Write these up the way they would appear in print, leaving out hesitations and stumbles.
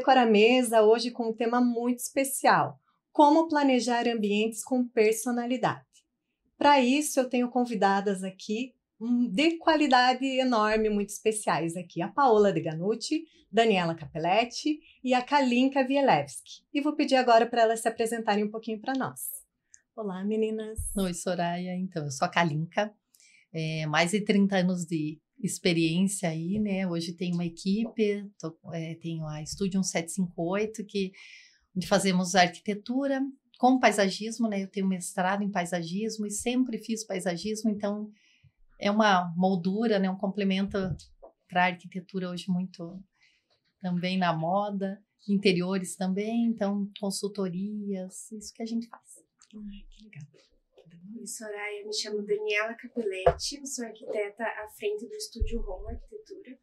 Decora a Mesa hoje com um tema muito especial: como planejar ambientes com personalidade. Para isso, eu tenho convidadas aqui de qualidade enorme, muito especiais aqui, a Paola Deganutti, Daniela Capelletti e a Kalinka Vielewski. E vou pedir agora para elas se apresentarem um pouquinho para nós. Olá, meninas. Oi, Soraya. Então, eu sou a Kalinka, mais de 30 anos de experiência aí, né? Hoje tenho uma equipe, tenho a Estúdio 1758, onde fazemos arquitetura com paisagismo, né? Eu tenho mestrado em paisagismo e sempre fiz paisagismo, então é uma moldura, né? Um complemento para a arquitetura hoje muito também na moda, interiores também, então consultorias, isso que a gente faz. Que legal. Oi, Soraya, me chamo Daniela Capelletti, eu sou arquiteta à frente do Estúdio Home Arquitetura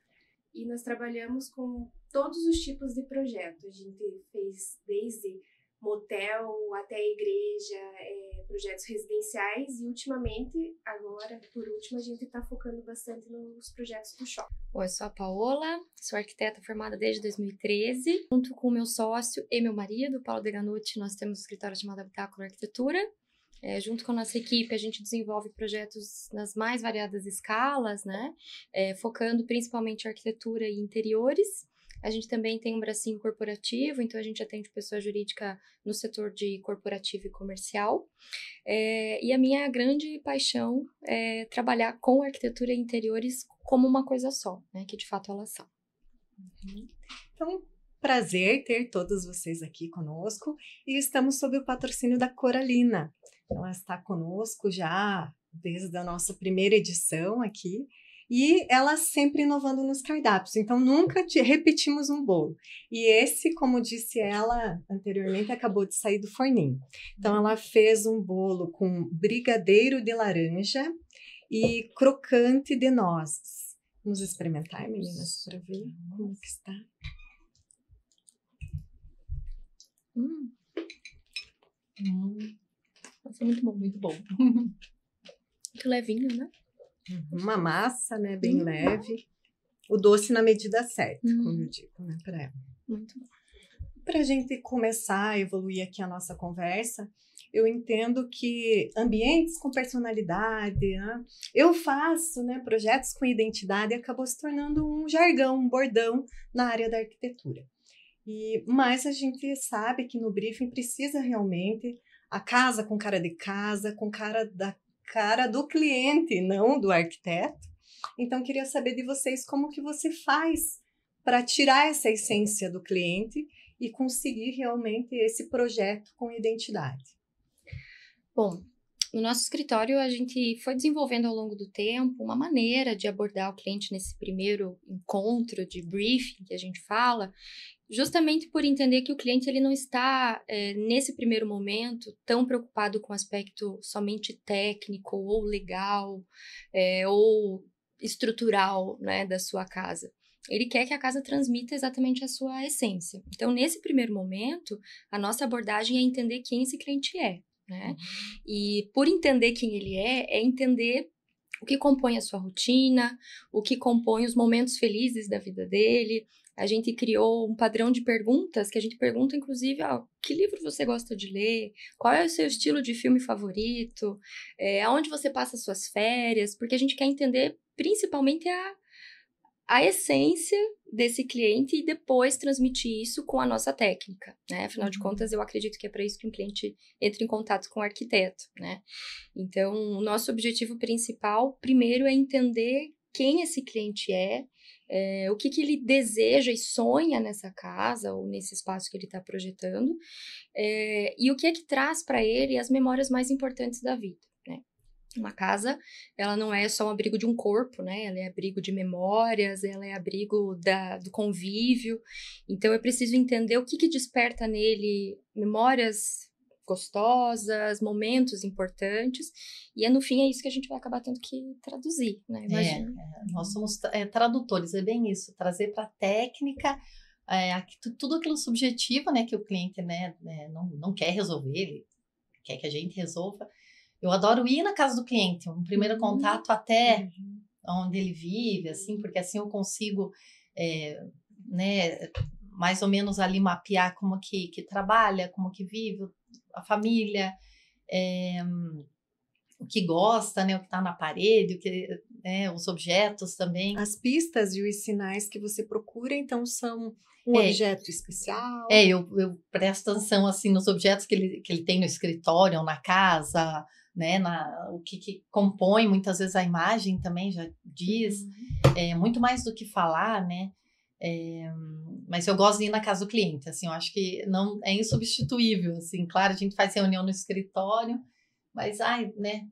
e nós trabalhamos com todos os tipos de projeto. A gente fez desde motel até igreja, projetos residenciais e ultimamente, agora por último, a gente está focando bastante nos projetos do shopping. Oi, eu sou a Paola, sou arquiteta formada desde 2013. Junto com o meu sócio e meu marido, Paulo Deganutti, nós temos um escritório chamado Habitáculo Arquitetura. Junto com a nossa equipe, a gente desenvolve projetos nas mais variadas escalas, né? Focando principalmente em arquitetura e interiores. A gente também tem um bracinho corporativo, então a gente atende pessoa jurídica no setor de corporativo e comercial. E a minha grande paixão é trabalhar com arquitetura e interiores como uma coisa só, né? Que de fato elas são. Então, prazer ter todos vocês aqui conosco e estamos sob o patrocínio da Coralina. Ela está conosco já desde a nossa primeira edição aqui e ela sempre inovando nos cardápios, então nunca repetimos um bolo. E esse, como disse ela anteriormente, acabou de sair do forninho. Então ela fez um bolo com brigadeiro de laranja e crocante de nozes. Vamos experimentar, meninas, para ver como que está. Nossa, muito bom, muito bom. Muito levinho, né? Uma massa, né, bem leve. O doce na medida certa, como eu digo, né, para ela. Muito bom. Para a gente começar a evoluir aqui a nossa conversa, eu entendo que ambientes com personalidade, né, eu faço, né, projetos com identidade, acabou se tornando um jargão, um bordão na área da arquitetura. Mas a gente sabe que no briefing precisa realmente a casa com cara de casa, com cara do cliente, não do arquiteto. Então, queria saber de vocês como que você faz para tirar essa essência do cliente e conseguir realmente esse projeto com identidade. Bom, no nosso escritório a gente foi desenvolvendo ao longo do tempo uma maneira de abordar o cliente nesse primeiro encontro de briefing que a gente fala, justamente por entender que o cliente ele não está, nesse primeiro momento, tão preocupado com o aspecto somente técnico ou legal ou estrutural, né, da sua casa. Ele quer que a casa transmita exatamente a sua essência. Então, nesse primeiro momento, a nossa abordagem é entender quem esse cliente é, né? E por entender quem ele é entender o que compõe a sua rotina, o que compõe os momentos felizes da vida dele. A gente criou um padrão de perguntas que a gente pergunta, inclusive, que livro você gosta de ler? Qual é o seu estilo de filme favorito? Aonde você passa suas férias? Porque a gente quer entender principalmente a essência desse cliente e depois transmitir isso com a nossa técnica, né? Afinal de contas, eu acredito que é para isso que um cliente entra em contato com o arquiteto, né? Então, o nosso objetivo principal, primeiro, é entender quem esse cliente é, o que ele deseja e sonha nessa casa ou nesse espaço que ele está projetando, e o que é que traz para ele as memórias mais importantes da vida, né? Uma casa, ela não é só um abrigo de um corpo, né? Ela é abrigo de memórias, ela é abrigo do convívio. Então, eu preciso entender o que desperta nele memórias gostosas, momentos importantes, e no fim é isso que a gente vai acabar tendo que traduzir, né? Imagina. Nós somos tradutores, é bem isso, trazer para a técnica tudo aquilo subjetivo, né, que o cliente, né, não quer resolver, ele quer que a gente resolva. Eu adoro ir na casa do cliente, um primeiro contato até onde ele vive, assim, porque assim eu consigo, né, mais ou menos ali mapear como que trabalha, como que vive a família, o que gosta, né, o que está na parede, os objetos também. As pistas e os sinais que você procura, então, são um objeto especial? Eu presto atenção, assim, nos objetos que ele tem no escritório ou na casa, né, o que compõe muitas vezes a imagem também já diz, muito mais do que falar, né, mas eu gosto de ir na casa do cliente, assim, eu acho que não é insubstituível, assim, claro, a gente faz reunião no escritório, mas, né,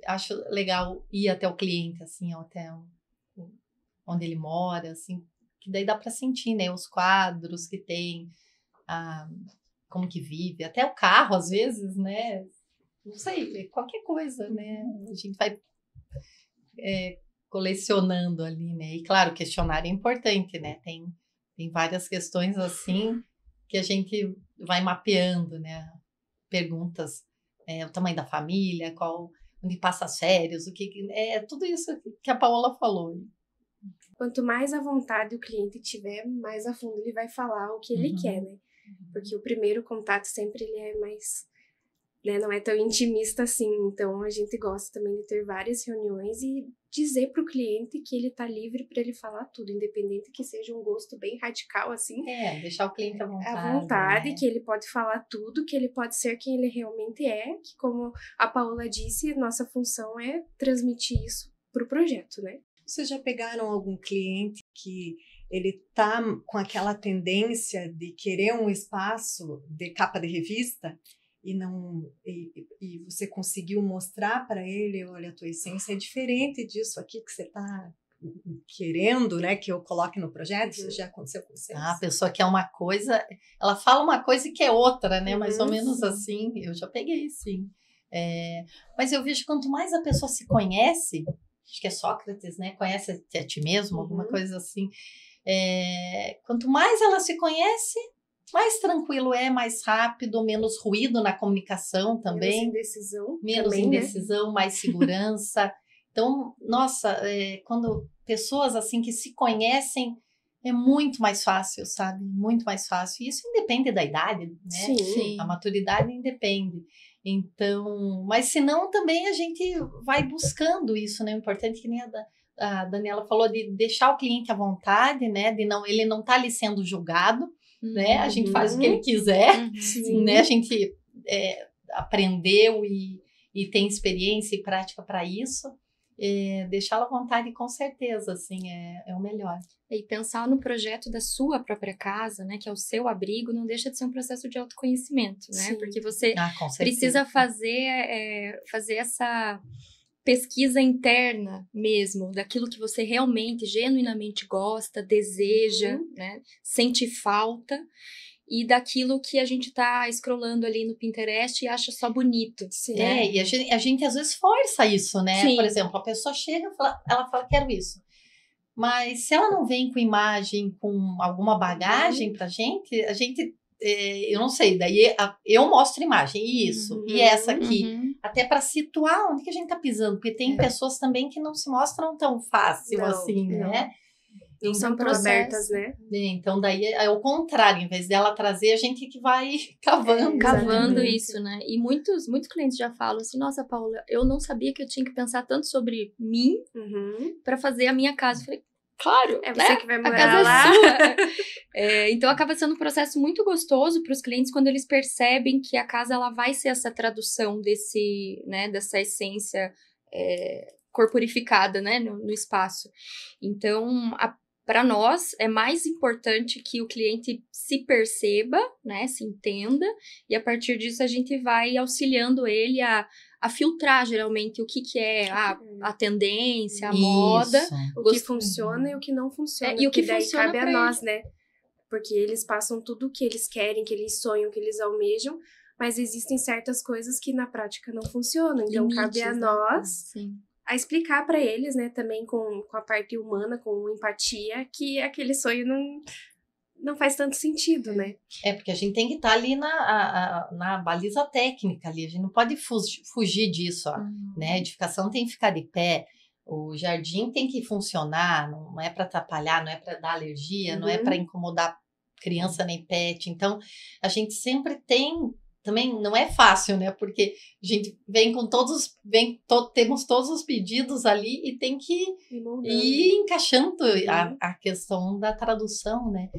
acho legal ir até o cliente, assim, até onde ele mora, assim, que daí dá para sentir, né, os quadros que tem, como que vive, até o carro, às vezes, né, não sei, qualquer coisa, né, a gente vai colecionando ali, né, e claro, o questionário é importante, né, tem várias questões, assim, que a gente vai mapeando, né, perguntas, o tamanho da família, onde passa as férias, tudo isso que a Paola falou. Quanto mais à vontade o cliente tiver, mais a fundo ele vai falar o que ele quer, né? Porque o primeiro contato sempre ele é mais, né, não é tão intimista assim. Então a gente gosta também de ter várias reuniões e dizer para o cliente que ele tá livre para ele falar tudo, independente que seja um gosto bem radical assim. Deixar o cliente à vontade. À vontade, né? Que ele pode falar tudo, que ele pode ser quem ele realmente é, que como a Paola disse, nossa função é transmitir isso pro projeto, né? Vocês já pegaram algum cliente que ele tá com aquela tendência de querer um espaço de capa de revista e você conseguiu mostrar para ele, olha, a tua essência é diferente disso aqui que você está querendo, né, que eu coloque no projeto? Isso já aconteceu com vocês? A pessoa quer uma coisa, ela fala uma coisa e quer outra, né? Mais ou menos assim, eu já peguei, sim. Mas eu vejo que quanto mais a pessoa se conhece, acho que é Sócrates, né? Conhece a ti mesmo, alguma coisa assim. Quanto mais ela se conhece, mais tranquilo mais rápido, menos ruído na comunicação também. Menos indecisão, né? Mais segurança. Então, nossa, quando pessoas assim que se conhecem, é muito mais fácil, sabe? Muito mais fácil. E isso independe da idade, né? Sim. A maturidade independe. Então, mas senão também a gente vai buscando isso, né? O importante, que nem a Daniela falou, de deixar o cliente à vontade, né? Ele não tá ali sendo julgado, né? A gente faz o que ele quiser, né? A gente aprendeu e tem experiência e prática para isso. Deixá-lo à vontade, com certeza, assim, é o melhor. E pensar no projeto da sua própria casa, né, que é o seu abrigo, não deixa de ser um processo de autoconhecimento, né? Sim. Porque você com precisa fazer essa pesquisa interna mesmo, daquilo que você realmente, genuinamente gosta, deseja, né, sente falta, e daquilo que a gente tá scrollando ali no Pinterest e acha só bonito. Sim. Né? E a gente às vezes força isso, né? Sim. Por exemplo, a pessoa chega e ela fala, quero isso. Mas se ela não vem com imagem, com alguma bagagem pra gente, a gente, eu não sei, daí eu mostro imagem, isso, e essa aqui, até para situar onde que a gente tá pisando, porque tem pessoas também que não se mostram tão fácil assim, né? Não são tão abertas, né? Então, daí é o contrário, em vez dela trazer, a gente que vai cavando isso, né? E muitos clientes já falam assim, nossa, Paula, eu não sabia que eu tinha que pensar tanto sobre mim para fazer a minha casa. Eu falei, claro, é você, né? Que vai morar a casa lá. É sua. Então, acaba sendo um processo muito gostoso para os clientes quando eles percebem que a casa ela vai ser essa tradução dessa essência corporificada, né, no espaço. Então, para nós, é mais importante que o cliente se perceba, né, se entenda, e a partir disso a gente vai auxiliando ele a filtrar, geralmente, o que é a tendência, a moda. O que funciona e o que não funciona. E o que daí funciona cabe a nós, né? Porque eles passam tudo o que eles querem, que eles sonham, que eles almejam, mas existem certas coisas que na prática não funcionam. Então, cabe a nós... a explicar para eles, né, também com a parte humana, com empatia, que aquele sonho não faz tanto sentido, né? Porque a gente tem que estar ali na baliza técnica ali, a gente não pode fugir disso, né? A edificação tem que ficar de pé, o jardim tem que funcionar, não é para atrapalhar, não é para dar alergia, não é para incomodar criança nem pet. Então, a gente sempre tem, também não é fácil, né? Porque a gente vem com temos todos os pedidos ali e tem que ir encaixando a questão da tradução, né?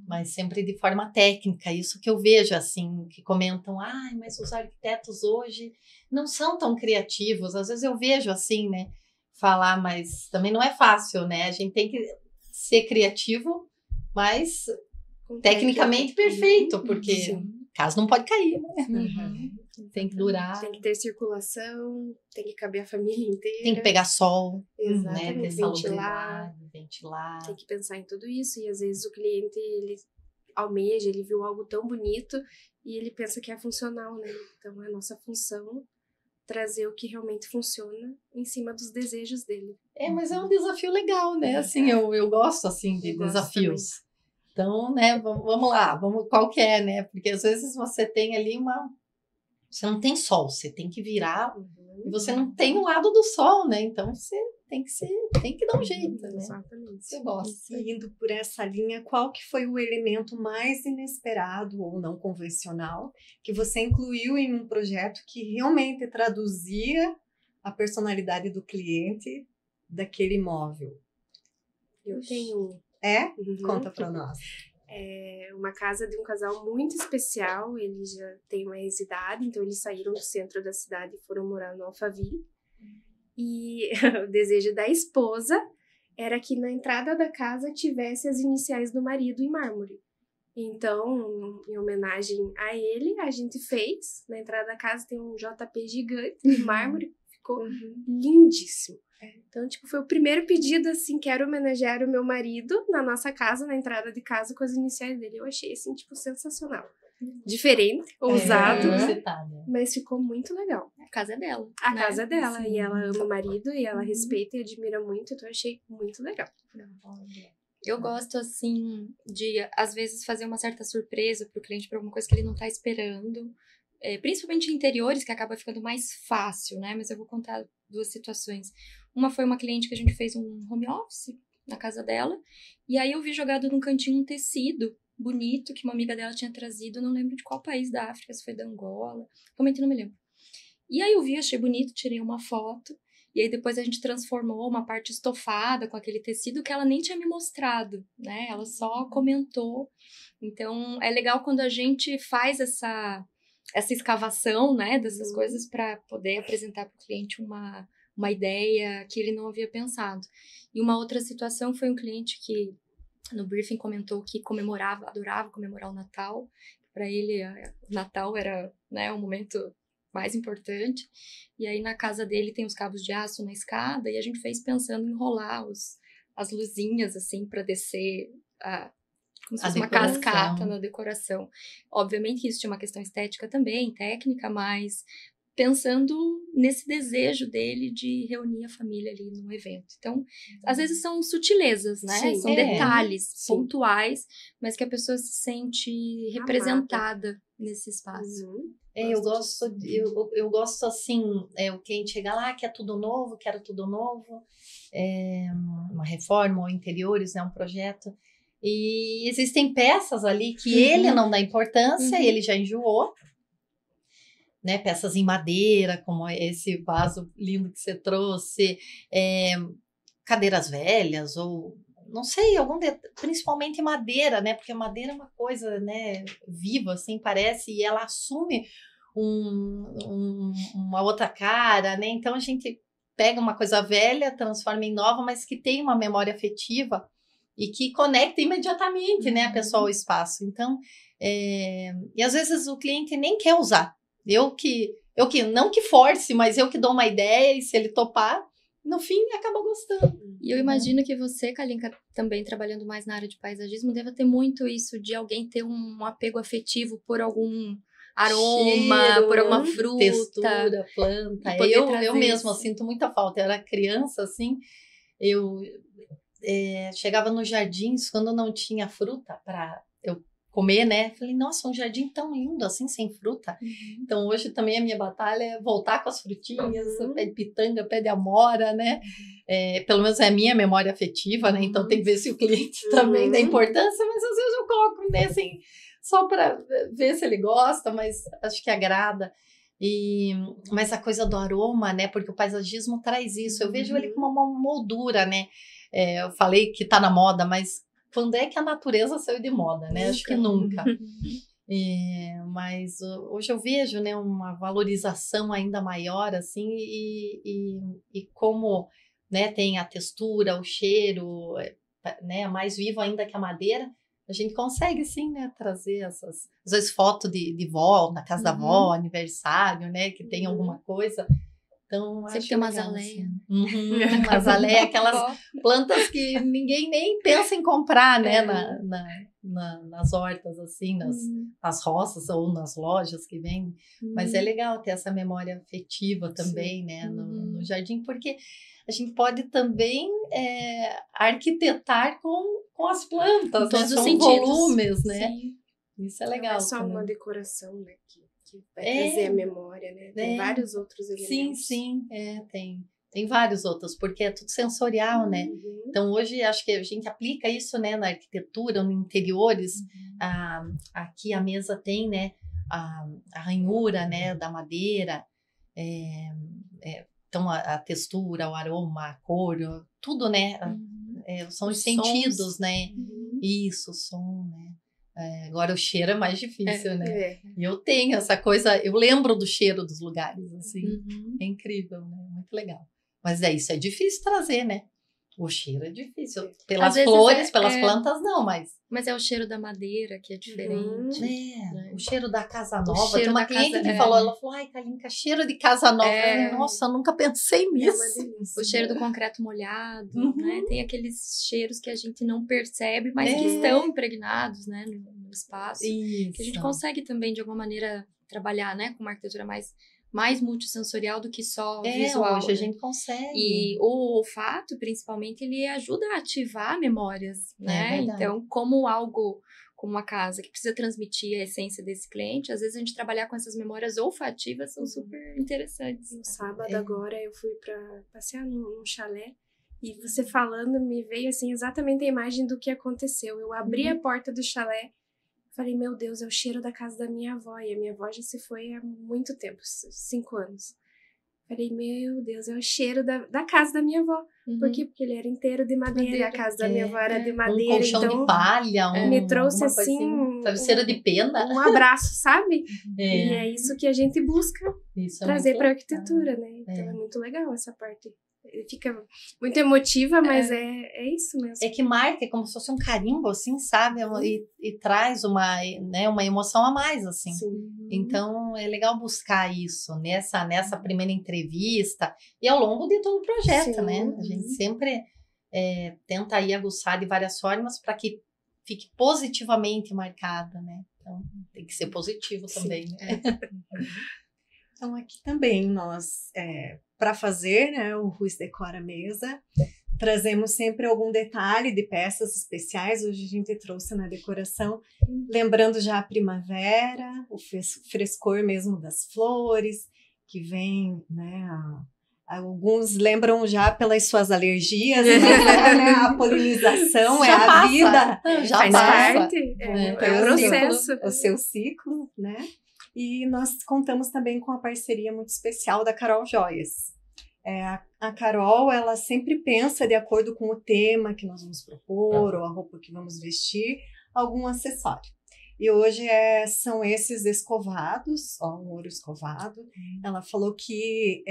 Mas sempre de forma técnica, isso que eu vejo, assim, que comentam, mas os arquitetos hoje não são tão criativos. Às vezes eu vejo assim, né, falar, mas também não é fácil, né? A gente tem que ser criativo, mas tecnicamente perfeito, porque caso não pode cair, né? Tem que durar. Tem que ter circulação, tem que caber a família inteira. Tem que pegar sol, exatamente, né? Ventilar. Tem que pensar em tudo isso. E às vezes o cliente, ele almeja, ele viu algo tão bonito e ele pensa que é funcional, né? Então é a nossa função trazer o que realmente funciona em cima dos desejos dele. Mas é um desafio legal, né? Assim, eu gosto, assim, de desafios. Então, né, vamos lá, qual que é, né? Porque às vezes você tem ali você não tem sol, você tem que virar e você não tem o lado do sol, né? Então você tem que dar um jeito, né? Exatamente. Você gosta. E indo por essa linha, qual que foi o elemento mais inesperado ou não convencional que você incluiu em um projeto que realmente traduzia a personalidade do cliente daquele imóvel? Eu tenho... Conta para nós. É uma casa de um casal muito especial, eles já têm mais idade, então eles saíram do centro da cidade e foram morar no Alphaville. E o desejo da esposa era que na entrada da casa tivesse as iniciais do marido em mármore. Então, em homenagem a ele, a gente fez. Na entrada da casa tem um JP gigante em mármore, ficou lindíssimo. Então, foi o primeiro pedido, assim, quero homenagear o meu marido na nossa casa, na entrada de casa, com as iniciais dele. Eu achei, assim, sensacional. Diferente, ousado, né? Mas ficou muito legal. A casa é dela. A casa é dela, e ela ama o marido, e ela respeita e admira muito, então eu achei muito legal. Eu gosto, assim, de, às vezes, fazer uma certa surpresa pro cliente por alguma coisa que ele não tá esperando. Principalmente em interiores, que acaba ficando mais fácil, né? Mas eu vou contar 2 situações. Uma foi uma cliente que a gente fez um home office na casa dela, e aí eu vi jogado num cantinho um tecido bonito que uma amiga dela tinha trazido, não lembro de qual país da África, se foi da Angola, realmente não me lembro. E aí eu vi, achei bonito, tirei uma foto, e aí depois a gente transformou uma parte estofada com aquele tecido que ela nem tinha me mostrado, né? Ela só comentou. Então, é legal quando a gente faz essa escavação, né, dessas coisas para poder apresentar para o cliente uma ideia que ele não havia pensado. E uma outra situação foi um cliente que no briefing comentou que adorava comemorar o Natal. Para ele, o Natal era, né, o momento mais importante. E aí na casa dele tem os cabos de aço na escada e a gente fez pensando em enrolar as luzinhas assim para descer como se fosse uma cascata na decoração. Obviamente que isso tinha uma questão estética também, técnica, mas pensando nesse desejo dele de reunir a família ali num evento. Então, às vezes são sutilezas, né? Sim, são detalhes pontuais, mas que a pessoa se sente representada nesse espaço. Eu gosto assim, o cliente chega lá, quero tudo novo, uma reforma ou interiores, né, um projeto. E existem peças ali que ele não dá importância, ele já enjoou, né? Peças em madeira, como esse vaso lindo que você trouxe, cadeiras velhas ou não sei, principalmente madeira, né? Porque madeira é uma coisa, né, viva, assim, parece, e ela assume uma outra cara, né? Então a gente pega uma coisa velha, transforma em nova, mas que tem uma memória afetiva e que conecta imediatamente, né, a pessoa ao espaço. Então, e às vezes o cliente nem quer usar. Eu que não que force, mas eu que dou uma ideia e se ele topar, no fim, acaba gostando. E eu imagino que você, Kalinka, também trabalhando mais na área de paisagismo, deva ter muito isso de alguém ter um apego afetivo por algum aroma, cheiro, por alguma fruta, textura, planta. Eu mesma sinto muita falta. Eu era criança, assim, eu chegava nos jardins quando não tinha fruta eu comer, né? Falei, nossa, um jardim tão lindo, assim, sem fruta. Então, hoje também a minha batalha é voltar com as frutinhas, pé de pitanga, pé de amora, né? Pelo menos é a minha memória afetiva, né? Então, tem que ver se o cliente também dá importância, mas às vezes eu coloco, né, assim, só para ver se ele gosta, mas acho que agrada. Mas a coisa do aroma, né? Porque o paisagismo traz isso. Eu vejo ele como uma moldura, né? Eu falei que tá na moda, mas quando é que a natureza saiu de moda, né? Acho que nunca. Mas hoje eu vejo, né, uma valorização ainda maior, assim, e como, né, tem a textura, o cheiro, né, mais vivo ainda que a madeira, a gente consegue, sim, né, trazer às vezes foto de vó, na casa da avó, aniversário, né, que tem alguma coisa. Então, sempre acho tem uma legal, azaleia. Assim. Azaleia, aquelas plantas que ninguém nem pensa em comprar, né, nas hortas, assim, nas roças ou nas lojas que vendem. Mas é legal ter essa memória afetiva também, né, no jardim, porque a gente pode também arquitetar com as plantas, em todos né? os São sentidos. volumes, né? Sim. Isso é legal. Não é só também. uma decoração, né, que vai trazer a memória, né? Tem vários outros elementos. Sim, tem vários outros, porque é tudo sensorial, né? Então, hoje, acho que a gente aplica isso, né, na arquitetura, no interiores. Aqui a mesa tem, né, a ranhura, né, da madeira, então a textura, o aroma, a cor, tudo, né? São os sentidos, né? Isso, o som, né? Agora o cheiro é mais difícil, né? E eu tenho essa coisa, eu lembro do cheiro dos lugares, assim. É incrível, né? Muito legal. Mas isso é difícil trazer, né? O cheiro é difícil. Pelas flores, pelas plantas, não, mas é o cheiro da madeira que é diferente. Né? O cheiro da casa nova. Tem uma cliente que ela falou, ai, Kalinka, cheiro de casa nova. Eu falei, nossa, eu nunca pensei nisso. O cheiro do concreto molhado, né? Tem aqueles cheiros que a gente não percebe, mas que estão impregnados, né, no espaço. Isso. Que a gente consegue também, de alguma maneira, trabalhar, né, com uma arquitetura mais multissensorial do que só visual. Hoje a gente consegue. E o olfato, principalmente, ele ajuda a ativar memórias, né? Então, como uma casa que precisa transmitir a essência desse cliente, às vezes a gente trabalhar com essas memórias olfativas são super interessantes. No sábado agora eu fui para passear num chalé e você falando me veio assim exatamente a imagem do que aconteceu. Eu abri a porta do chalé, falei, meu Deus, é o cheiro da casa da minha avó. E a minha avó já se foi há muito tempo, 5 anos. Falei, meu Deus, é o cheiro da casa da minha avó. Por quê? Porque ele era inteiro de madeira. A casa da minha avó era de madeira. Um colchão então, de palha. me trouxe assim... travesseiro de pena. Um abraço, sabe? E é isso que a gente busca trazer para a arquitetura, né? Então é muito legal essa parte. Fica muito emotiva, mas é isso mesmo. É que marca, é como se fosse um carimbo, assim, sabe? E traz uma emoção a mais, assim. Sim. Então, é legal buscar isso nessa primeira entrevista e ao longo de todo o projeto, né? A gente sempre tenta aí aguçar de várias formas para que fique positivamente marcada, né? Então, tem que ser positivo também, né? Então, aqui também nós, para fazer, né, o Ruiz Decora a Mesa, trazemos sempre algum detalhe de peças especiais. Hoje a gente trouxe na decoração, lembrando já a primavera, o frescor mesmo das flores, que vem, né, alguns lembram já pelas suas alergias, né, a polinização já a passa. vida. Já faz passa. parte, é um processo. O seu ciclo, né? E nós contamos também com a parceria muito especial da Carol Joias. A Carol, ela sempre pensa de acordo com o tema que nós vamos propor, ou a roupa que vamos vestir, algum acessório. E hoje são esses escovados, um ouro escovado. Ela falou que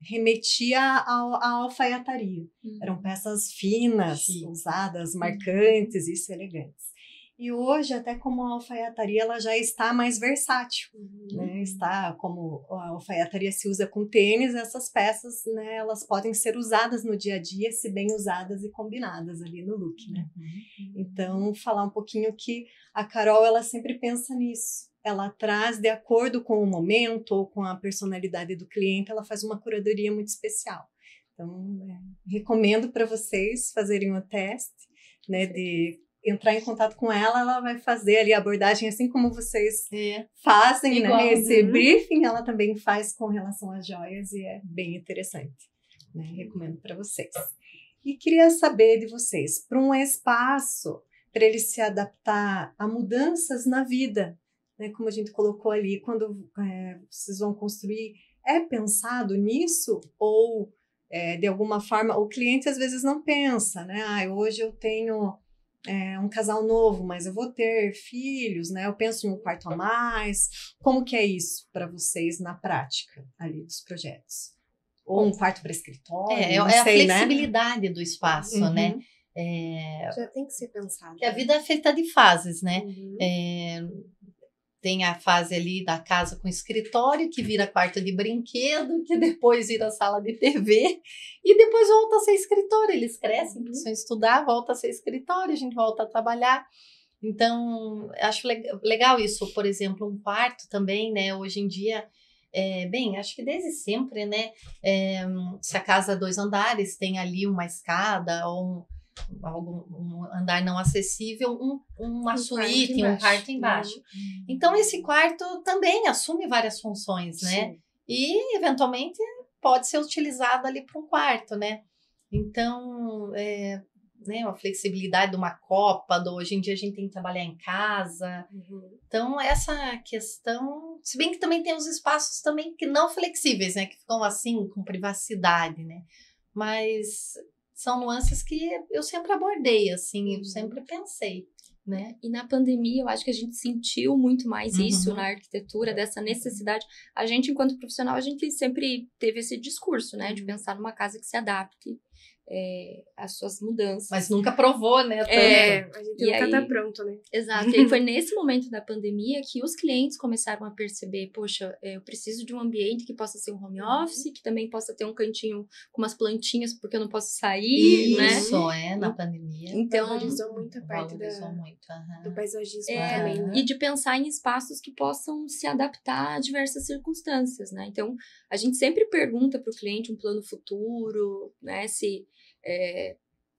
remetia à alfaiataria. Eram peças finas, usadas, marcantes e elegantes. E hoje, até como a alfaiataria, ela já está mais versátil, né? Está como a alfaiataria se usa com tênis, essas peças, né, elas podem ser usadas no dia a dia, se bem usadas e combinadas ali no look, né? Então, falar um pouquinho que a Carol, ela sempre pensa nisso. Ela traz de acordo com o momento ou com a personalidade do cliente, ela faz uma curadoria muito especial. Então, recomendo para vocês fazerem o teste, né, de entrar em contato com ela, ela vai fazer ali a abordagem, assim como vocês fazem, Igual, né? Esse briefing, ela também faz com relação às joias e é bem interessante, né? Recomendo para vocês. E queria saber de vocês, para um espaço, para ele se adaptar a mudanças na vida, né? Como a gente colocou ali, quando vocês vão construir, é pensado nisso ou de alguma forma o cliente às vezes não pensa, né? Hoje eu tenho um casal novo, mas eu vou ter filhos, né? Eu penso em um quarto a mais. Como que é isso para vocês na prática ali dos projetos? Ou um quarto para escritório? Não a sei, flexibilidade, né? Do espaço, né? Já tem que ser pensado. Que a vida é feita de fases, né? Tem a fase ali da casa com escritório, que vira quarto de brinquedo, que depois vira sala de TV, e depois volta a ser escritório. Eles crescem, precisam estudar, volta a ser escritório, a gente volta a trabalhar. Então, acho legal isso. Por exemplo, um quarto também, né? Hoje em dia, acho que desde sempre, né? Se a casa 2 andares tem ali uma escada ou um andar não acessível, uma suíte, um quarto embaixo. Então, esse quarto também assume várias funções, né? Sim. E, eventualmente, pode ser utilizado ali para um quarto, né? Então, né, a flexibilidade de uma copa, hoje em dia a gente tem que trabalhar em casa. Então, essa questão... Se bem que também tem os espaços também que não flexíveis, né? Que ficam assim, com privacidade, né? Mas... são nuances que eu sempre abordei, assim, eu sempre pensei, né? E na pandemia, eu acho que a gente sentiu muito mais isso na arquitetura, dessa necessidade. A gente, enquanto profissional, a gente sempre teve esse discurso, né? De pensar numa casa que se adapte às suas mudanças. Mas nunca provou, né? A gente nunca tá pronto, né? Exato. E aí foi nesse momento da pandemia que os clientes começaram a perceber, poxa, eu preciso de um ambiente que possa ser um home office, que também possa ter um cantinho com umas plantinhas, porque eu não posso sair, né? Isso, na pandemia. Então, valorizou muito a parte do paisagismo também, né? E de pensar em espaços que possam se adaptar a diversas circunstâncias, né? Então, a gente sempre pergunta para o cliente um plano futuro, né? Se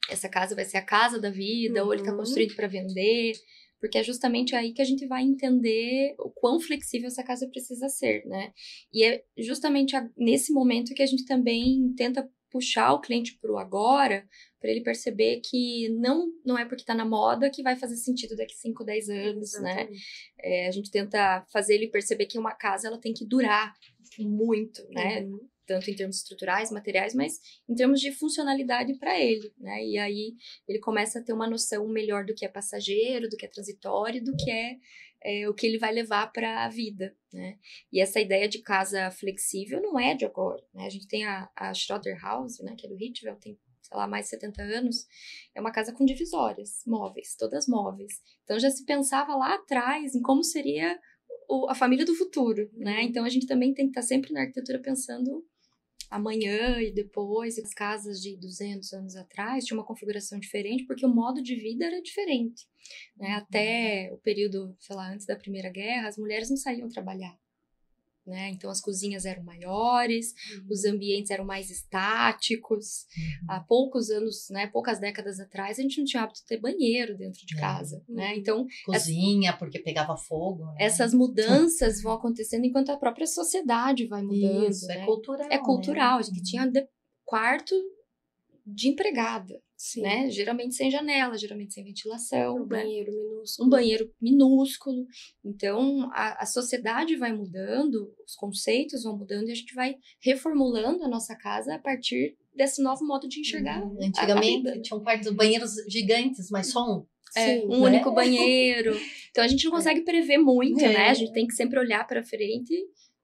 essa casa vai ser a casa da vida, ou ele está construído para vender, porque é justamente aí que a gente vai entender o quão flexível essa casa precisa ser, né? E é justamente nesse momento que a gente também tenta puxar o cliente para o agora, para ele perceber que não é porque está na moda que vai fazer sentido daqui 5, 10 anos, né? A gente tenta fazer ele perceber que uma casa ela tem que durar muito, né? Tanto em termos estruturais, materiais, mas em termos de funcionalidade para ele, né? E aí ele começa a ter uma noção melhor do que é passageiro, do que é transitório, do que é o que ele vai levar para a vida, né? E essa ideia de casa flexível não é de agora, né? A gente tem a Schroeder House, né? Que é do Richwell, tem, sei lá, mais de 70 anos. É uma casa com divisórias móveis, todas móveis. Então já se pensava lá atrás em como seria a família do futuro, né? Então a gente também tem que estar sempre na arquitetura pensando amanhã e depois. As casas de 200 anos atrás tinham uma configuração diferente porque o modo de vida era diferente, né? Até o período, sei lá, antes da Primeira Guerra, as mulheres não saíam trabalhar, né? Então as cozinhas eram maiores, os ambientes eram mais estáticos. Há poucos anos, né, poucas décadas atrás, a gente não tinha hábito de ter banheiro dentro de casa, né? Então cozinha porque pegava fogo, né? Essas mudanças vão acontecendo enquanto a própria sociedade vai mudando. Isso, né? É cultural. É cultural. Né? A gente tinha quarto de empregada. Sim. Né? Geralmente sem janela, geralmente sem ventilação. Um banheiro minúsculo. Um banheiro minúsculo. Então, a sociedade vai mudando, os conceitos vão mudando e a gente vai reformulando a nossa casa a partir desse novo modo de enxergar. Antigamente tinham banheiros gigantes, mas só um. Um único banheiro. Então, a gente não consegue prever muito, né? A gente tem que sempre olhar para frente,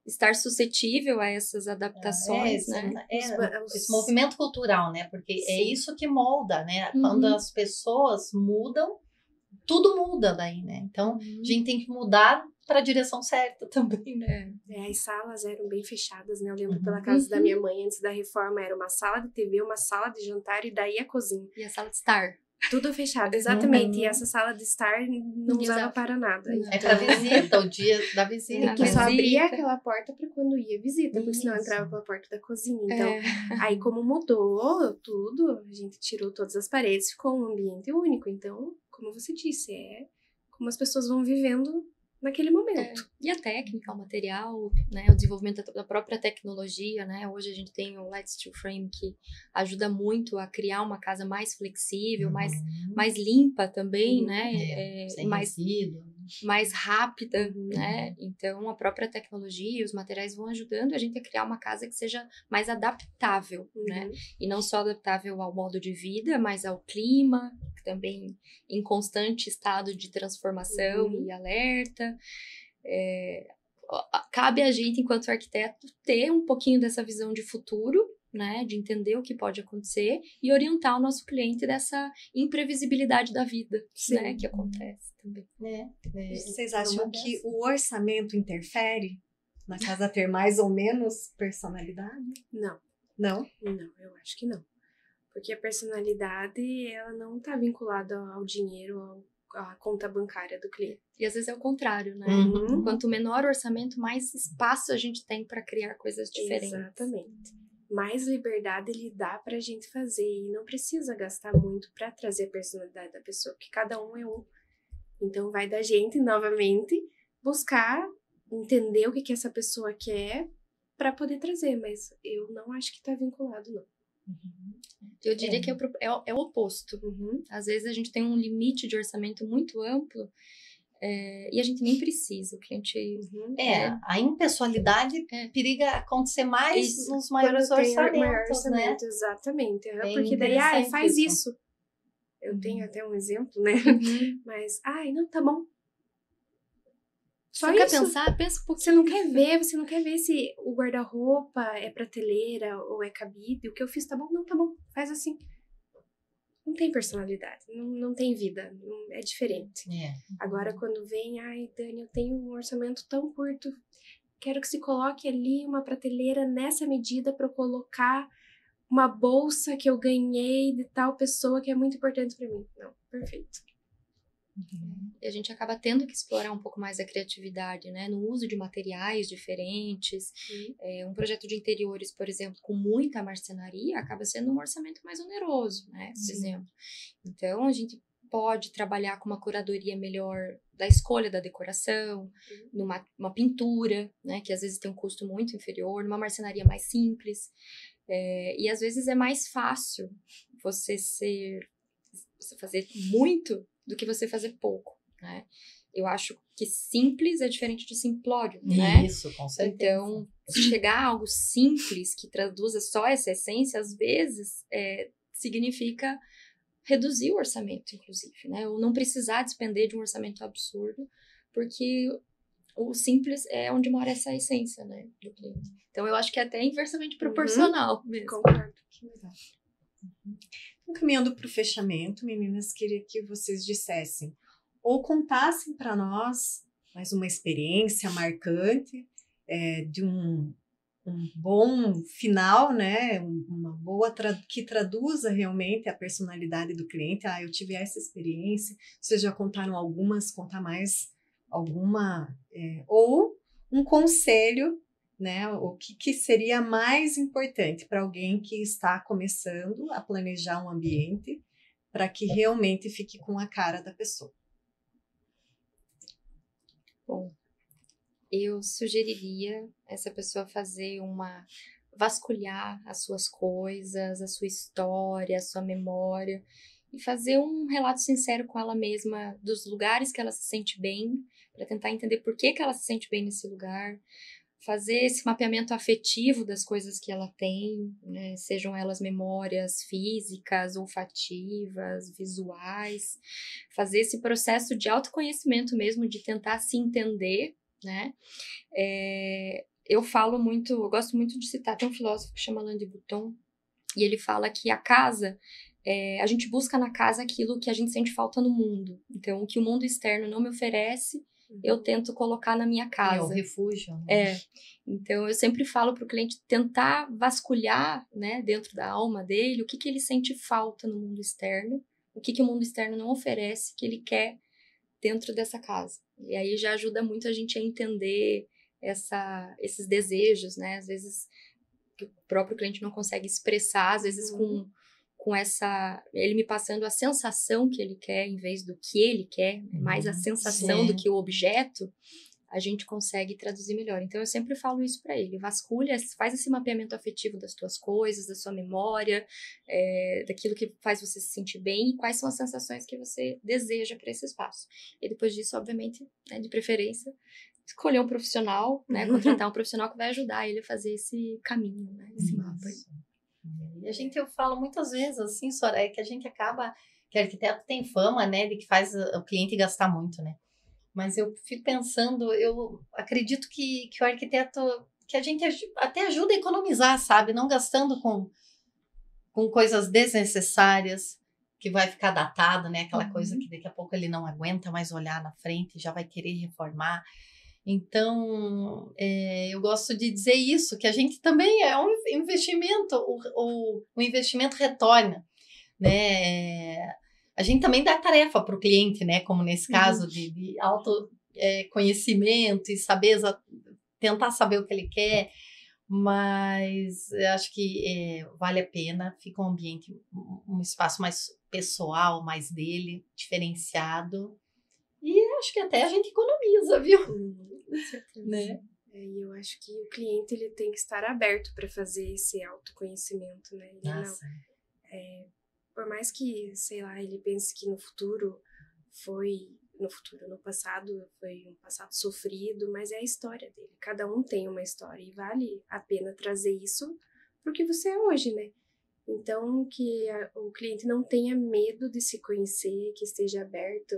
estar suscetível a essas adaptações, né? Esse movimento cultural, né? Porque é isso que molda, né? Quando as pessoas mudam, tudo muda daí, né? Então, a gente tem que mudar para a direção certa também, né? As salas eram bem fechadas, né? Eu lembro pela casa da minha mãe, antes da reforma, era uma sala de TV, uma sala de jantar e daí a cozinha. E a sala de estar. Tudo fechado, exatamente. E essa sala de estar não usava para nada. É para visita, o dia da visita. Que só abria aquela porta para quando ia visita, porque senão entrava pela porta da cozinha. Então, aí como mudou tudo, a gente tirou todas as paredes, ficou um ambiente único. Então, como você disse, é como as pessoas vão vivendo naquele momento. E a técnica, o material, né, o desenvolvimento da própria tecnologia, né? Hoje a gente tem o Light Steel Frame que ajuda muito a criar uma casa mais flexível, mais limpa também, né? Sem resíduo. Mais rápida, né? Então, a própria tecnologia e os materiais vão ajudando a gente a criar uma casa que seja mais adaptável, né? E não só adaptável ao modo de vida, mas ao clima, também em constante estado de transformação e alerta. Cabe a gente, enquanto arquiteto, ter um pouquinho dessa visão de futuro, né, de entender o que pode acontecer e orientar o nosso cliente dessa imprevisibilidade da vida, né, que acontece também. Vocês acham que o orçamento interfere na casa ter mais ou menos personalidade? Não. Não? Não, eu acho que não. Porque a personalidade, ela não está vinculada ao dinheiro, à conta bancária do cliente. E às vezes é o contrário, né? Quanto menor o orçamento, mais espaço a gente tem para criar coisas diferentes. Exatamente. Mais liberdade ele dá pra gente fazer e não precisa gastar muito para trazer a personalidade da pessoa, porque cada um é um. Então vai da gente, novamente, buscar entender o que essa pessoa quer para poder trazer, mas eu não acho que tá vinculado, não. Eu diria que é o oposto. Às vezes a gente tem um limite de orçamento muito amplo e a gente nem precisa. O cliente... A impessoalidade periga acontecer mais nos maiores orçamentos, maior orçamento, né? exatamente. Bem porque daí, faz isso. Eu tenho até um exemplo, né? Mas, não, tá bom. Só você isso. Quer pensar? Pensa um pouquinho. Você não quer ver se o guarda-roupa é prateleira ou é cabide. O que eu fiz tá bom? Não, tá bom. Faz assim. Não tem personalidade, não tem vida, é diferente. Agora, quando vem, Dani, eu tenho um orçamento tão curto, quero que se coloque ali uma prateleira nessa medida para eu colocar uma bolsa que eu ganhei de tal pessoa que é muito importante para mim. Não, perfeito. E a gente acaba tendo que explorar um pouco mais a criatividade, né? No uso de materiais diferentes. Um projeto de interiores, por exemplo, com muita marcenaria, acaba sendo um orçamento mais oneroso, né? Por exemplo. Então, a gente pode trabalhar com uma curadoria melhor da escolha da decoração, numa pintura, né? Que às vezes tem um custo muito inferior, numa marcenaria mais simples. E às vezes é mais fácil você fazer muito do que você fazer pouco, né? Eu acho que simples é diferente de simplório, né? Isso, com certeza. Então, chegar a algo simples que traduza só essa essência, às vezes, significa reduzir o orçamento, inclusive, né? Ou não precisar despender de um orçamento absurdo, porque o simples é onde mora essa essência, né, do cliente. Então, eu acho que é até inversamente proporcional mesmo. Concordo. Que legal. Caminhando para o fechamento, meninas, queria que vocês dissessem ou contassem para nós mais uma experiência marcante de um bom final, né? Uma boa que traduza realmente a personalidade do cliente. Eu tive essa experiência. Vocês já contaram algumas, contar mais alguma ou um conselho, né? O que seria mais importante para alguém que está começando a planejar um ambiente para que realmente fique com a cara da pessoa? Bom, eu sugeriria essa pessoa vasculhar as suas coisas, a sua história, a sua memória e fazer um relato sincero com ela mesma dos lugares que ela se sente bem, para tentar entender por que ela se sente bem nesse lugar. Fazer esse mapeamento afetivo das coisas que ela tem, né? Sejam elas memórias físicas, olfativas, visuais. Fazer esse processo de autoconhecimento mesmo, de tentar se entender, né? Eu gosto muito de citar, tem um filósofo que chama Alain de Botton, e ele fala que a casa, a gente busca na casa aquilo que a gente sente falta no mundo. Então, o que o mundo externo não me oferece, eu tento colocar na minha casa. É o refúgio. Né? Então, eu sempre falo para o cliente tentar vasculhar, né, dentro da alma dele o que ele sente falta no mundo externo, o que o mundo externo não oferece, que ele quer dentro dessa casa. E aí já ajuda muito a gente a entender esses desejos, né? Às vezes o próprio cliente não consegue expressar, às vezes com com ele me passando a sensação que ele quer em vez do que ele quer, mais a sensação do que o objeto, a gente consegue traduzir melhor. Então, eu sempre falo isso para ele. Vasculha, faz esse mapeamento afetivo das tuas coisas, da sua memória, daquilo que faz você se sentir bem e quais são as sensações que você deseja para esse espaço. E depois disso, obviamente, né, de preferência, escolher um profissional, né, contratar um profissional que vai ajudar ele a fazer esse caminho, né, esse mapa. E eu falo muitas vezes, assim, Soraya, que a gente acaba, que arquiteto tem fama, né, de que faz o cliente gastar muito, né? Mas eu fico pensando, eu acredito que o arquiteto, que a gente até ajuda a economizar, sabe? Não gastando com coisas desnecessárias, que vai ficar datado, né? Aquela coisa que daqui a pouco ele não aguenta mais olhar na frente, já vai querer reformar. Então, eu gosto de dizer isso, que a gente também é um investimento, o investimento retorna, né? A gente também dá tarefa para o cliente, né? Como nesse caso de autoconhecimento e tentar saber o que ele quer, mas eu acho que vale a pena, fica um ambiente, um espaço mais pessoal, mais dele, diferenciado, e acho que até a gente economiza, viu? Com certeza. Né? E eu acho que o cliente ele tem que estar aberto para fazer esse autoconhecimento, né? Por mais que, sei lá, ele pense que no passado foi um passado sofrido, mas é a história dele. Cada um tem uma história e vale a pena trazer isso porque você é hoje, né? Então, que o cliente não tenha medo de se conhecer, que esteja aberto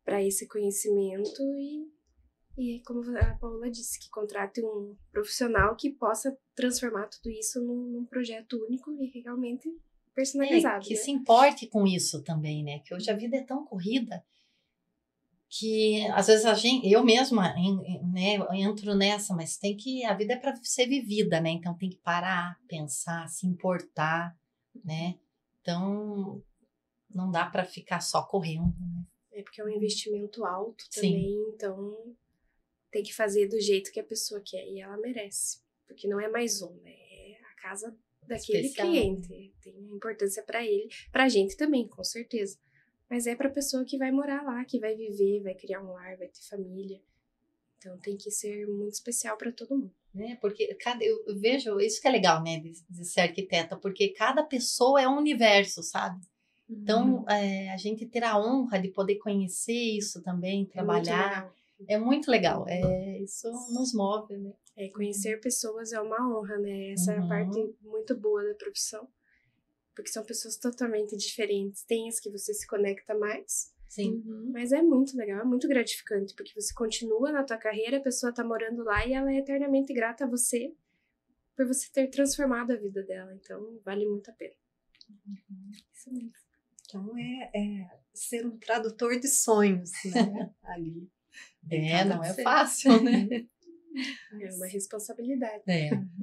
para esse conhecimento e como a Paula disse, que contrate um profissional que possa transformar tudo isso num projeto único e realmente personalizado. Que né? se importe com isso também, né? Que hoje a vida é tão corrida que às vezes eu mesma né, entro nessa, mas a vida é para ser vivida, né? Então tem que parar, pensar, se importar, né? Então não dá para ficar só correndo, né? Porque é um investimento alto também, então tem que fazer do jeito que a pessoa quer e ela merece, porque não é mais né? É a casa daquele cliente, tem importância para ele, pra gente também, com certeza. Mas é pra pessoa que vai morar lá, que vai viver, vai criar um lar, vai ter família. Então tem que ser muito especial para todo mundo. Porque eu vejo, isso que é legal, né, de ser arquiteta, porque cada pessoa é um universo, sabe? Então, a gente ter a honra de poder conhecer isso também, trabalhar, é muito legal. Isso nos move, né? Conhecer pessoas é uma honra, né? Essa é a parte muito boa da profissão. Porque são pessoas totalmente diferentes. Tem as que você se conecta mais. Sim. Mas é muito legal, é muito gratificante. Porque você continua na tua carreira, a pessoa tá morando lá e ela é eternamente grata a você por você ter transformado a vida dela. Então, vale muito a pena. Isso mesmo. Então, é ser um tradutor de sonhos, né? Ali. Não é fácil, né? É uma responsabilidade.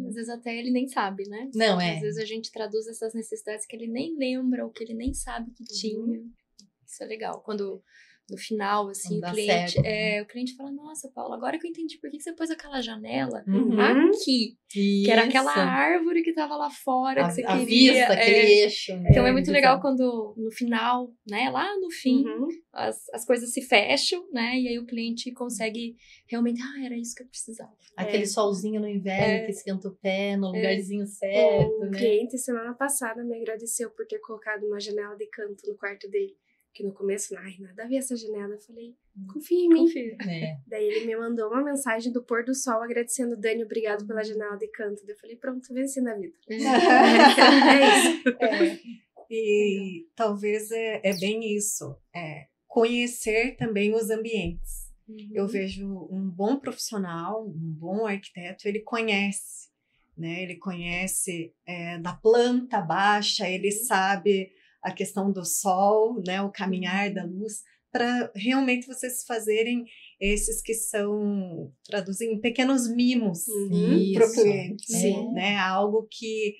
Às vezes até ele nem sabe, né? Não, Às vezes a gente traduz essas necessidades que ele nem lembra ou que ele nem sabe que tinha. Isso é legal. Quando no final, assim, o cliente fala, nossa, Paula, agora que eu entendi por que você pôs aquela janela aqui. Isso. Que era aquela árvore que tava lá fora, que você queria. A vista, aquele eixo. Então é muito legal quando no final, né, lá no fim, as coisas se fecham, né, e aí o cliente consegue realmente, era isso que eu precisava. Aquele solzinho no inverno que esquenta o pé no lugarzinho certo, O cliente, semana passada, me agradeceu por ter colocado uma janela de canto no quarto dele. Que no começo, nada a ver essa janela. Eu falei, confia em mim. Daí ele me mandou uma mensagem do pôr do sol agradecendo, Dani, obrigado pela janela de canto. Daí eu falei, pronto, venci na vida. É isso. E talvez é bem isso. Conhecer também os ambientes. Eu vejo um bom profissional, um bom arquiteto, ele conhece, né? Ele conhece da planta baixa, ele sabe a questão do sol, né, o caminhar da luz, para realmente vocês fazerem esses que são, traduzem pequenos mimos para o cliente, né, algo que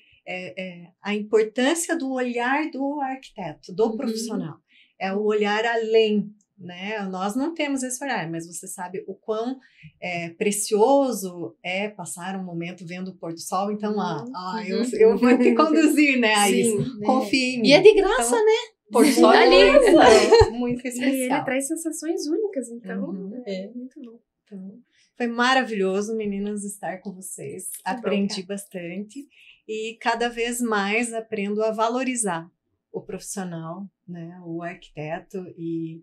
a importância do olhar do arquiteto, do profissional, é o olhar além, né? Nós não temos esse horário, mas você sabe o quão precioso é passar um momento vendo o pôr do sol. Então, eu vou te conduzir, né, a isso. Confie em mim. E é de graça, então, né? Pôr do sol muito especial. E ele traz sensações únicas, então muito bom. Então, foi maravilhoso, meninas, estar com vocês. Aprendi bastante e cada vez mais aprendo a valorizar o profissional, né, o arquiteto, e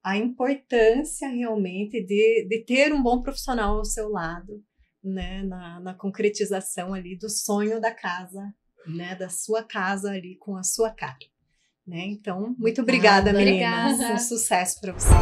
a importância realmente de ter um bom profissional ao seu lado, né, na concretização ali do sonho da casa, né, da sua casa ali com a sua cara. Né? Então, muito obrigada, meninas. Um sucesso para vocês.